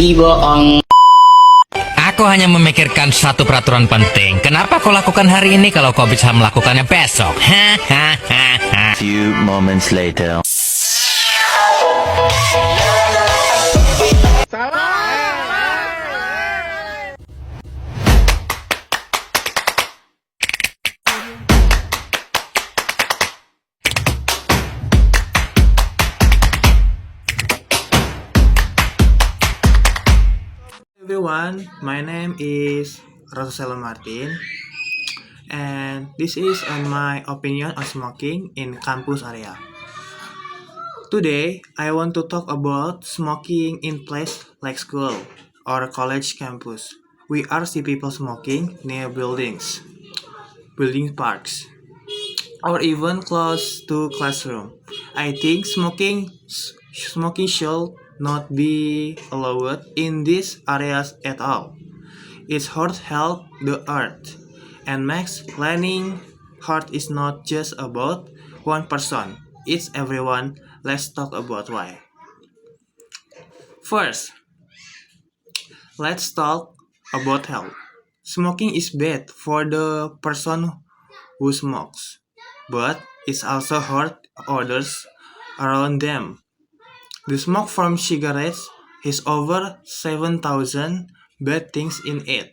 Dibohong. Aku hanya memikirkan satu peraturan penting. Kenapa kau lakukan hari ini kalau kau bisa melakukannya besok? Hahaha. Few moments later. Everyone, my name is Rosella Martin, and this is my opinion on smoking in campus area. Today, I want to talk about smoking in place like school or college campus. We are see people smoking near buildings, building parks, or even close to classroom. I think smoking should not be allowed in these areas at all. It hurts health the earth and makes learning hard is not just about one person. It's everyone. Let's talk about why. First, let's talk about health. Smoking is bad for the person who smokes, but it also hurt others around them. The smoke from cigarettes has over 7,000 bad things in it,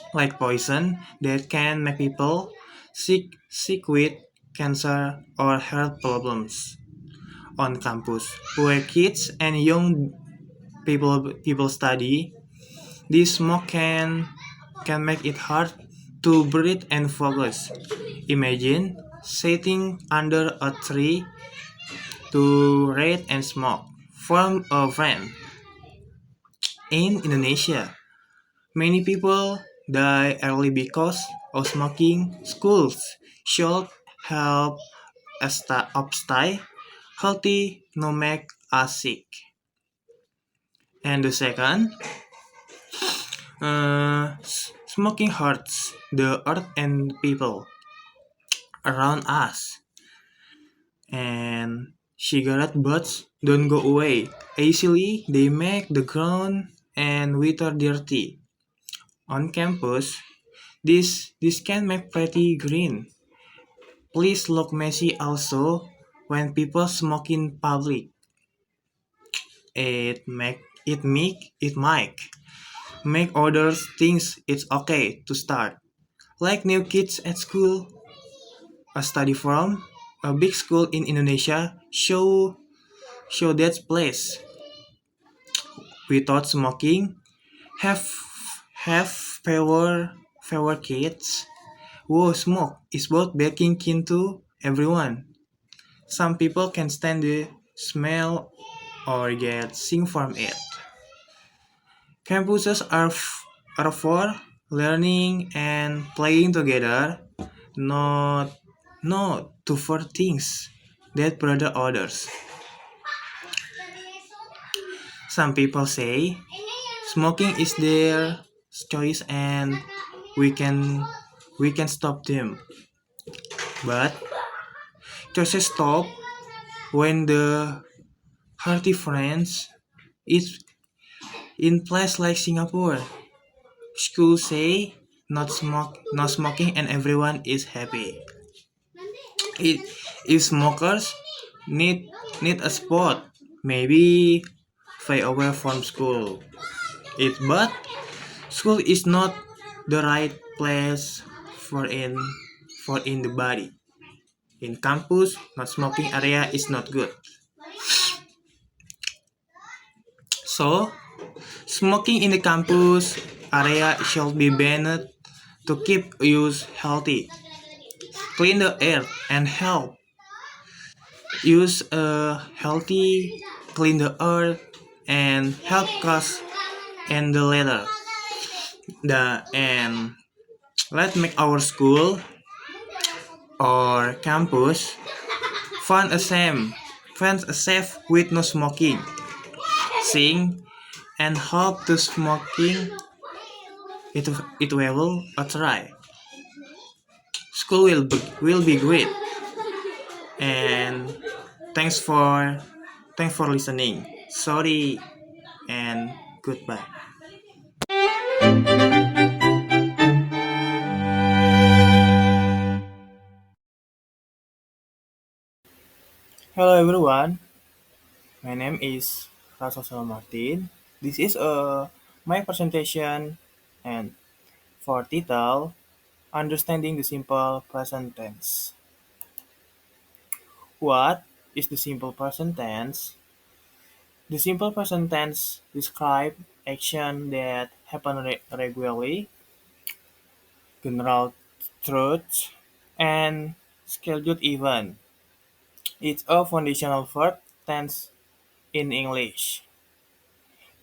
like poison that can make people sick with cancer or health problems. On campus, where kids and young people study, this smoke can make it hard to breathe and focus. Imagine sitting under a tree to read and smoke from a friend. In Indonesia, many people die early because of smoking. Schools should help stay healthy, no make us sick. And the second, smoking hurts the earth and people around us. And cigarette butts don't go away easily. They make the ground and water dirty. On campus, this can make pretty green. Please look messy also when people smoke in public. It might make others think it's okay to start. Like new kids at school. A study from a big school in Indonesia show that place without smoking have fewer kids. Whoa, smoke is both breaking into everyone. Some people can stand the smell or get sick from it. Campuses are for learning and playing together, not to for things that bother others. Some people say smoking is their choice and we can stop them. But choices stop when the hearty friends is in place like Singapore. Schools say no smoking and everyone is happy. If smokers need a spot, maybe fly away from school. But school is not the right place for in the body. In campus, not smoking area is not good. So, smoking in the campus area should be banned to keep use healthy, clean the air, and help use a healthy, clean the earth, and help us and the leather. And let's make our school or campus fun a safe with no smoking. Sing and hope to smoking it will try. School will be great. And thanks for listening. Sorry. and goodbye. Hello everyone, my name is Rasosel Martin. This is my presentation and for title Understanding the Simple Present Tense. What is the simple present tense? The simple present tense describes action that happen regularly, general truths, and scheduled event. It's a foundational verb tense in English.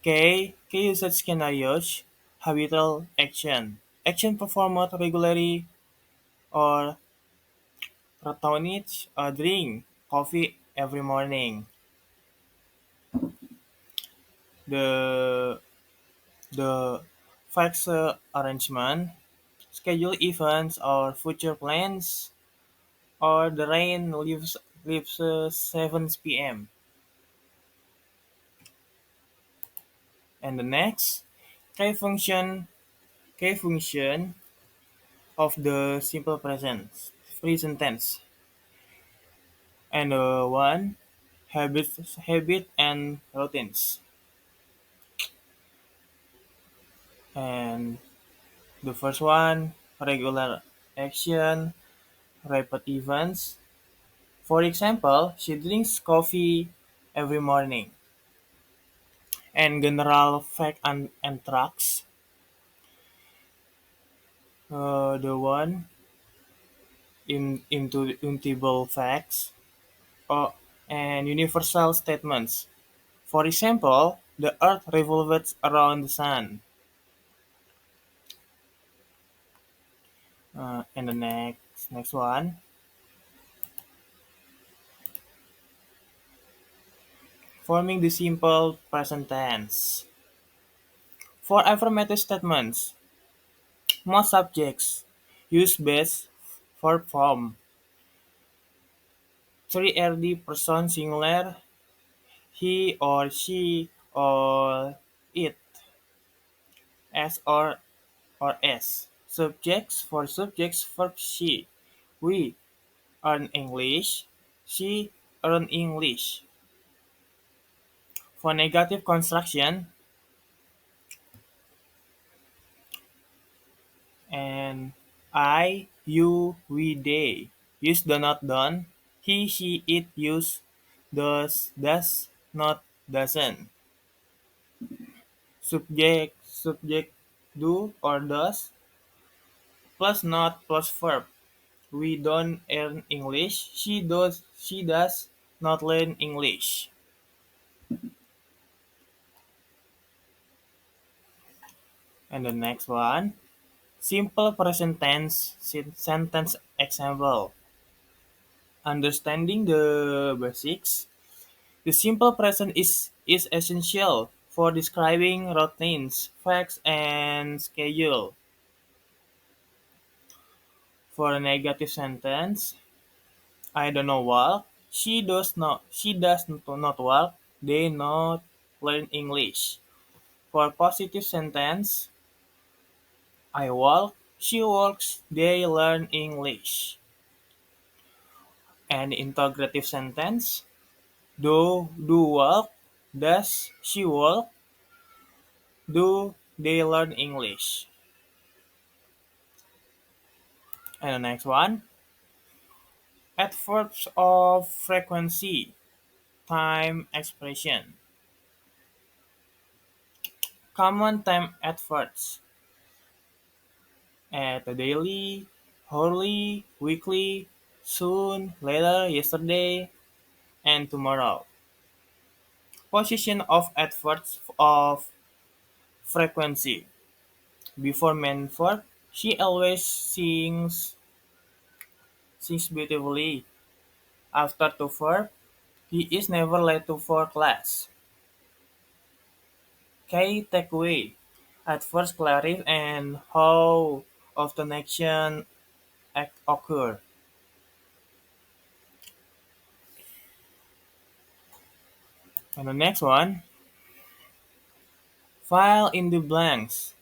Key usage scenarios, habitual action. Action performed regularly or routine, drink coffee every morning. The the facts arrangement, schedule events or future plans, or the rain leaves 7 p.m. And the next key function key function of the simple present tense. And one habit and routines. And the first one regular action, repeat events. For example, she drinks coffee every morning. And general fact and tracks. The one into immutable facts and universal statements. For example, the Earth revolves around the Sun. And the next one, forming the simple present tense. For affirmative statements, most subjects use base verb form. 3rd person singular, he or she or it, s or s. Subjects for subjects verb she. We earn English, she earn English. For negative construction and I, you, we, they. Use do not done. He, she, it use does not doesn't. Subject do or does plus not plus verb. We don't learn English. She does not learn English. And the next one, simple present tense sentence example. Understanding the basics. The simple present is essential for describing routines, facts, and schedule. For a negative sentence, I don't know walk. She does not walk. They not learn English. For positive sentence, I walk. She walks. They learn English. And integrative sentence, do walk. Does she walk? Do they learn English? And the next one, adverbs of frequency, time expression. Common time adverbs at daily, hourly, weekly, soon, later, yesterday, and tomorrow. Position of adverbs of frequency. Before main verb, she always sings beautifully. After to verb, he is never late to for class. Key takeaway. At first clarify and how often action occur. And the next one, Fill in the blanks.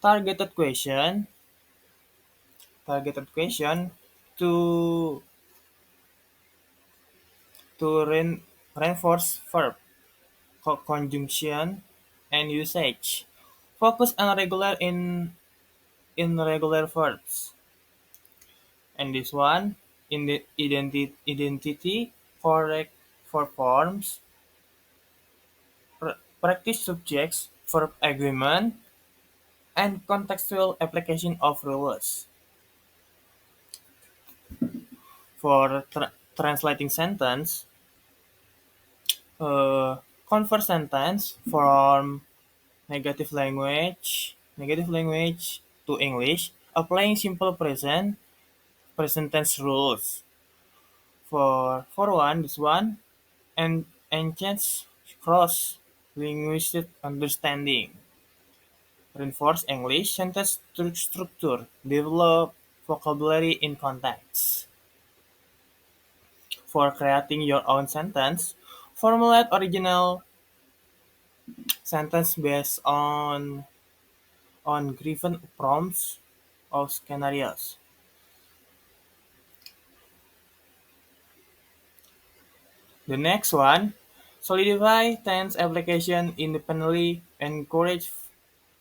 Targeted question. Targeted question to reinforce verb, conjunction, and usage. Focus on regular in irregular verbs. And this one, in the identity, correct for forms, practice subjects, verb agreement, and contextual application of rules. For translating sentence, uh, convert sentence from negative language to English, applying simple present tense rules. For one, this one, and enhance cross linguistic understanding, reinforce English sentence structure, develop vocabulary in context. For creating your own sentence, formulate original sentence based on given prompts or scenarios. The next one, solidify tense application independently, encourage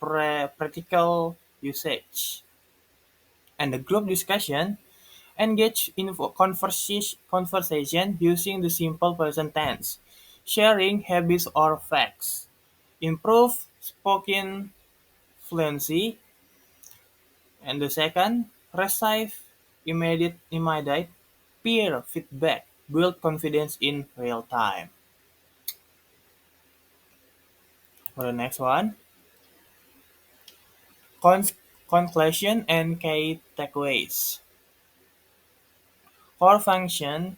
practical usage. And the group discussion, engage in conversation using the simple present tense, sharing habits or facts, improve spoken fluency. And the second, receive immediate peer feedback, build confidence in real time. For the next one, Con- conclusion and key takeaways. Core function,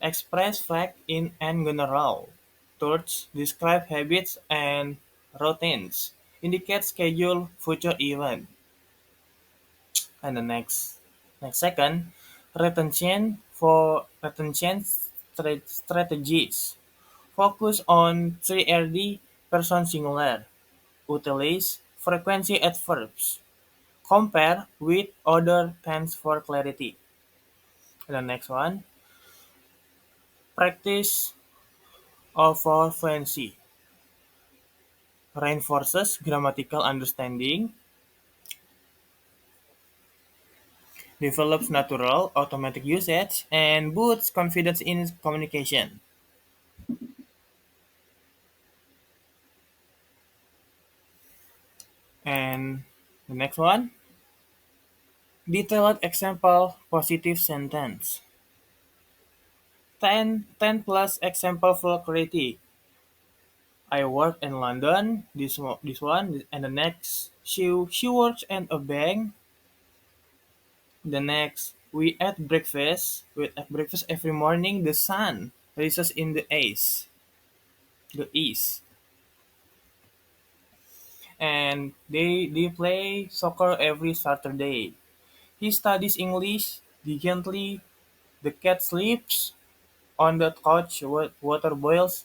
express fact in and general. Thirds, describe habits and routines. Indicate schedule future event. And the next second, retention strategies. Focus on 3RD person singular. Utilize frequency adverbs. Compare with other tense for clarity. And the next one, practice of fluency. Reinforces grammatical understanding, develops natural, automatic usage, and boosts confidence in communication. And the next one, detailed example positive sentence. 10 plus example for clarity. I work in London, this one, and the next, she works in a bank. The next, we eat breakfast every morning. The sun rises in the east, and they play soccer every Saturday. He studies English diligently. The cat sleeps on the couch. Water boils,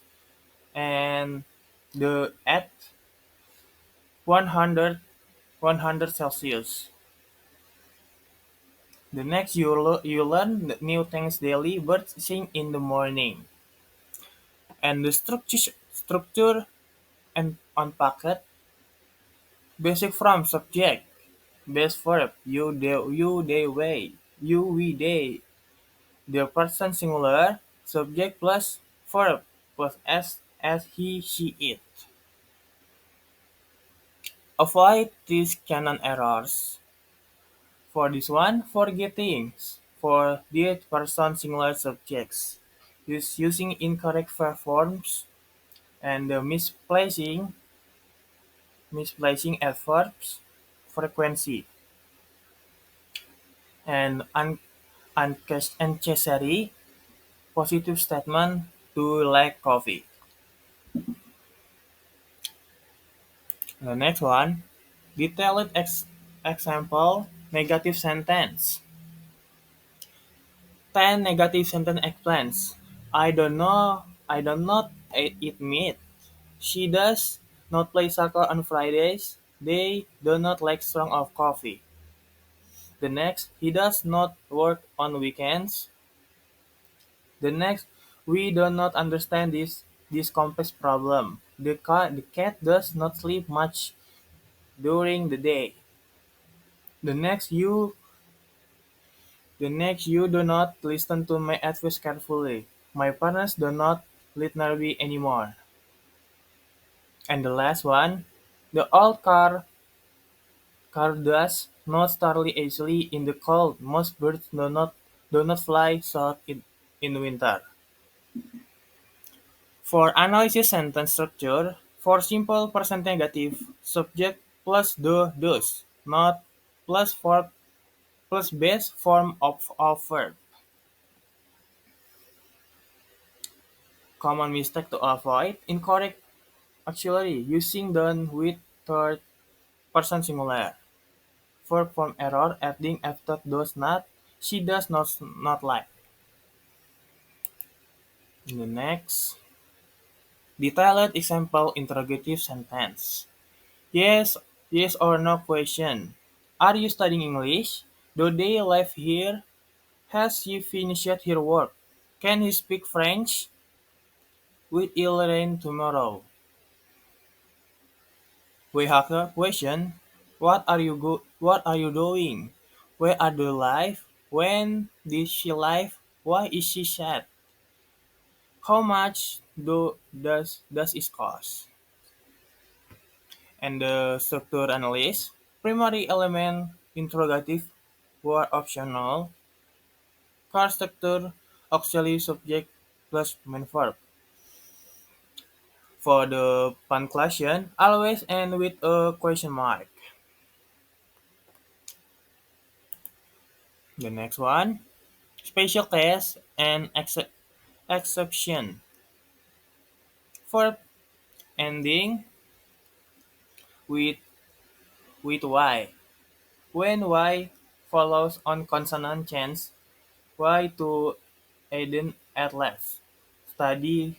and the at 100 Celsius. The next, you learn the new things daily. Birds sing in the morning, and the structure and unpacked. Basic from subject, base verb, they, way, you, we, they. The person singular, subject plus verb plus as he, she, it. Avoid these canon errors. For this one, forgetting for the person singular subjects. Using incorrect verb forms and the misplacing adverbs, frequency, and unnecessary positive statement to like coffee. The next one, detailed example negative sentence. 10 negative sentence explains. I don't know. I do not eat meat. She does. not play soccer on Fridays. They do not like strong of coffee. The next, he does not work on weekends. The next, we do not understand this complex problem. The cat does not sleep much during the day. The next, you do not listen to my advice carefully. My parents do not let me anymore. And the last one, the old car does not start easily in the cold. Most birds do not fly south in winter. For analysis sentence structure, for simple present negative, subject plus do does, not plus verb plus base form of verb. Common mistake to avoid, incorrect auxiliary using done with third person singular. Verb form error adding after does not, she does not like. In the next, detailed example interrogative sentence. Yes, yes or no question. Are you studying English? Do they live here? Has he finished her work? Can he speak French? Will it rain tomorrow? We have a question. What are you doing? Where are you live? When did she live? Why is she sad? How much does it cost? And the structure analysis. Primary element interrogative were optional. Car structure auxiliary subject plus main verb. For the punctuation, always end with a question mark. The next one, special case and exception. Verb ending with y. When y follows on consonant change, y to Eden at last. Study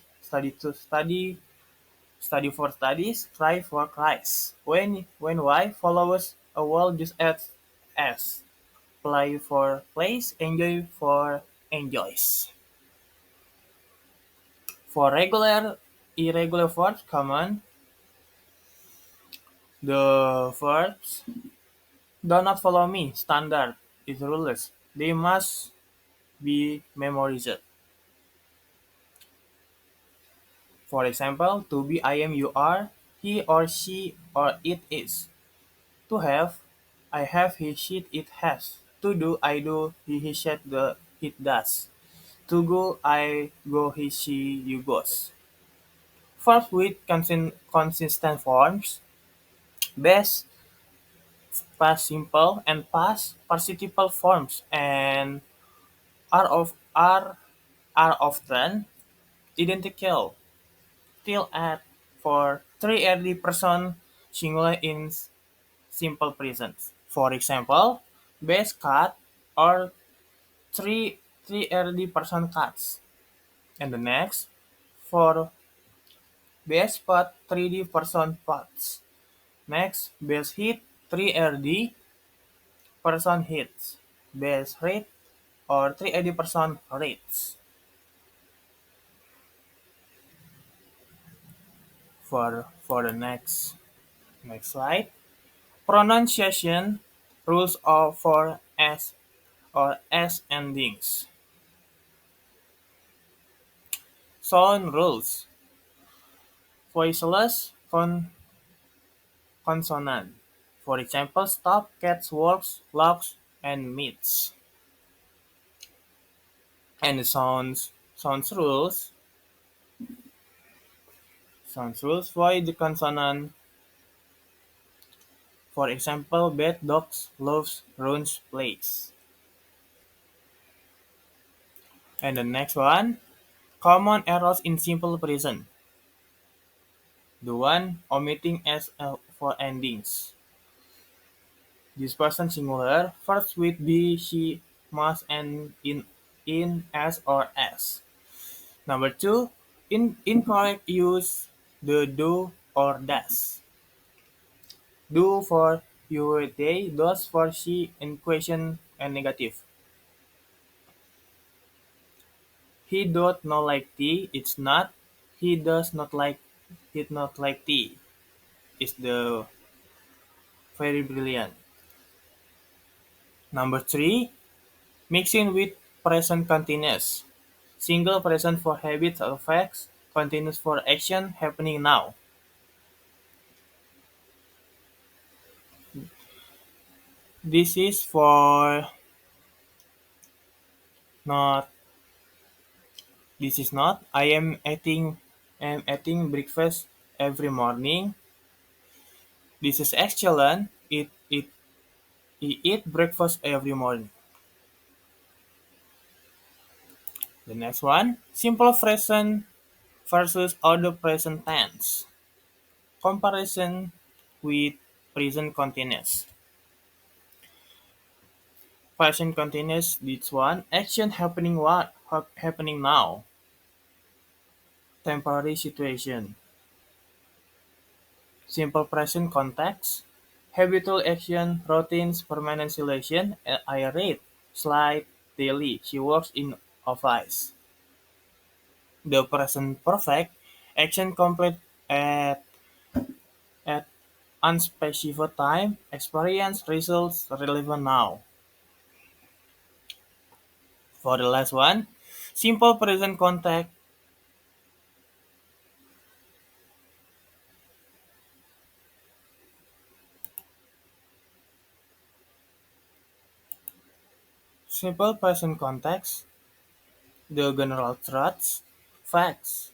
for studies, cry for cries. When y follows a word just as s. Play for plays, enjoy for enjoys. For regular, irregular verbs common, the verbs do not follow me, standard, is rules. They must be memorized. For example, to be, I am, you are, he or she or it is. To have, I have, he, she, it has. To do, I do, he, she, it does. To go, I go, he, she, you goes. Verbs with consistent forms, base, past simple, and past participle forms, and are often identical. Till at for three early person singular in simple present. For example, base cat or three early person cats. And the next for base pot 3D person pots. Next, base hit 3RD person hits. Base rate or 380 person rates. For the next slide, pronunciation rules of for s or s endings. Sound rules: voiceless consonant. For example, stop, cats, walks, laughs, and meets. And the sounds rules void the consonant. For example, bed, dogs, loves, runs, plays. And the next one, common errors in simple present. The one omitting s for endings. This person singular, first with be, she, must end in s or s. Number two, incorrect use the do or does. Do for you they, does for she in question and negative. He doth not like tea, it's not. He does not like it not like tea. Is the very brilliant. Number three, mixing with present continuous. Single present for habits or facts, continuous for action happening now. This is for not. This is not. I am eating breakfast every morning. This is excellent. He eat breakfast every morning. The next one, simple present versus other present tense. Comparison with present continuous. Present continuous, this one, action happening what happening now. Temporary situation. Simple present context. Habitual action, routines, permanent solution. I read, slide, daily. She works in office. The present perfect. Action complete at at unspecified time. Experience results relevant now. For the last one, simple present context. Simple present context. The general truths, facts,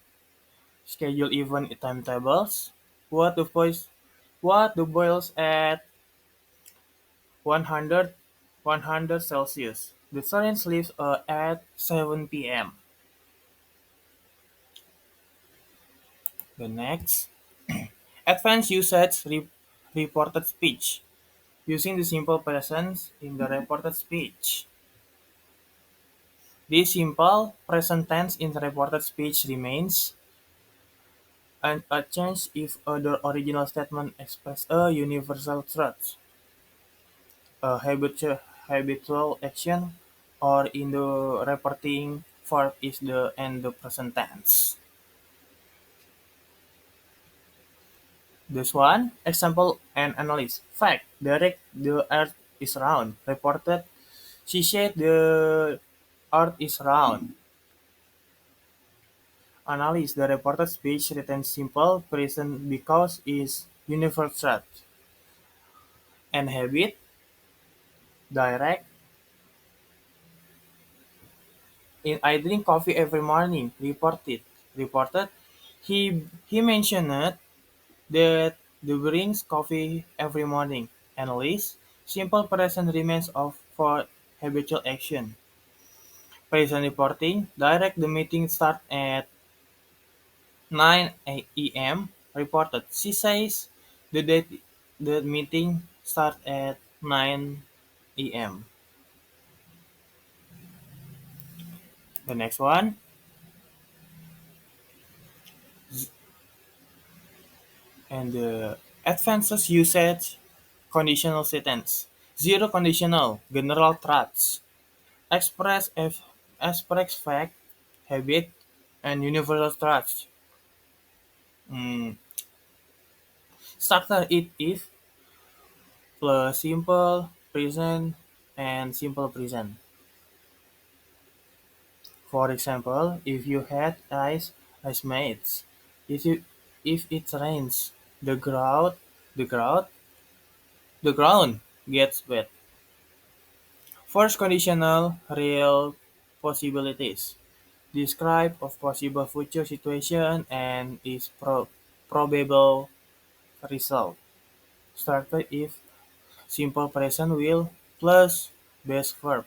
schedule event timetables, what the boys what the boils at 100 Celsius. The sun sleeps at 7 p.m. The next, advanced usage reported speech. Using the simple present in the reported speech. This simple present tense in the reported speech remains unchanged if the original statement expresses a universal truth, a habitual action, or in the reporting verb is the and the present tense. This one, example and analysis. Fact, Derek, the earth is round. Reported, she said the earth is round. Analysis, the reported speech retains simple present because is universal truth. And habit, direct. I drink coffee every morning. Reported. He mentioned that the drinks coffee every morning. Analysis. Simple present remains of for habitual action. Present reporting. Direct. The meeting start at 9 a.m. Reported. She says the date the meeting start at 9 a.m. The next one. And the advanced usage conditional sentence. Zero conditional, general truths. Express express fact, habit, and universal truths. Mm, Structure it if plus simple present and simple present. For example, if you had ice mates. If it rains, the ground the ground the ground gets wet. First conditional real possibilities. Describe of possible future situation and its probable result. Started if simple present will plus base verb.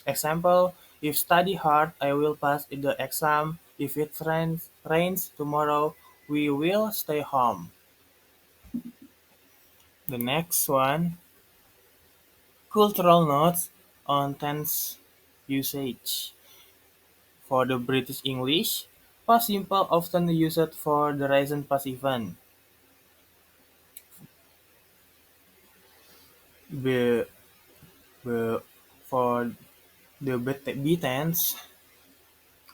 Example, if study hard, I will pass in the exam. If it rains tomorrow, we will stay home. The next one, cultural notes on tense usage. For the British English, past simple often used for the recent past event. Be, be, for the B tense,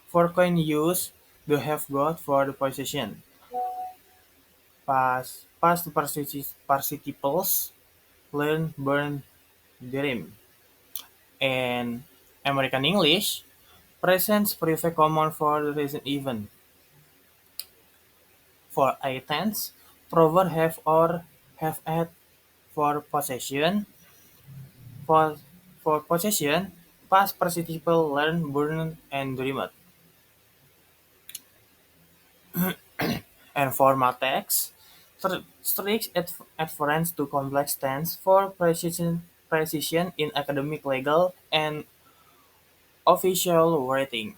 for coin use the have got for the possession. Past participles learn, burn, dream. And American English, presents perfect common for the recent event. For I tense, proverb have or have at for possession. For for possession, past participle learn, burn, and dreamed. And formal text, strict adherence to complex tense for precision in academic, legal, and official writing.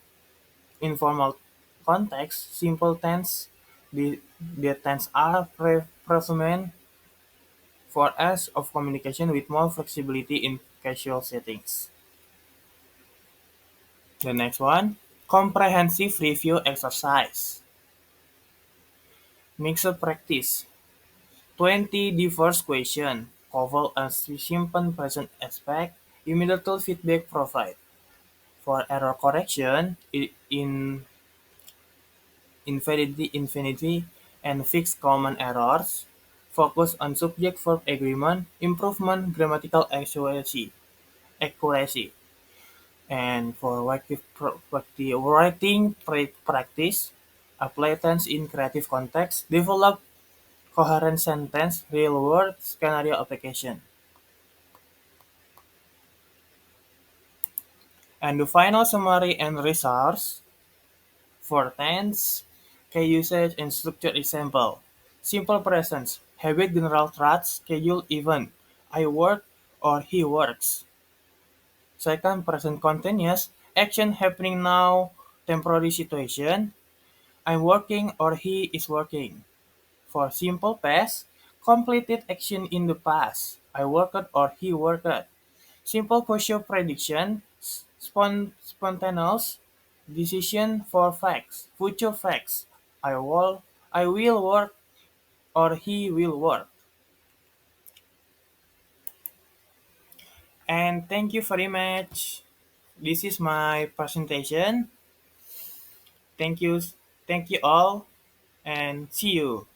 Informal context, simple tense, the tense are preferred for us of communication with more flexibility in casual settings. The next one, comprehensive review exercise. Mixed practice. 20 diverse question. Cover a simple present aspect. Immediate feedback provide. For error correction, in infinity, and fix common errors. Focus on subject-verb agreement, improvement grammatical accuracy. And for writing practice, apply tense in creative context, develop coherent sentence, real-world scenario application. And the final summary and resource for tense, key usage and structure example. Simple presence, habit general traits, schedule event. I work or he works. Second, present continuous, action happening now, temporary situation. I'm working or he is working. For simple past, completed action in the past. I worked or he worked. Simple future prediction, spontaneous decision for facts, future facts. I will work or he will work. And thank you very much. This is my presentation. Thank you, thank you all, and see you.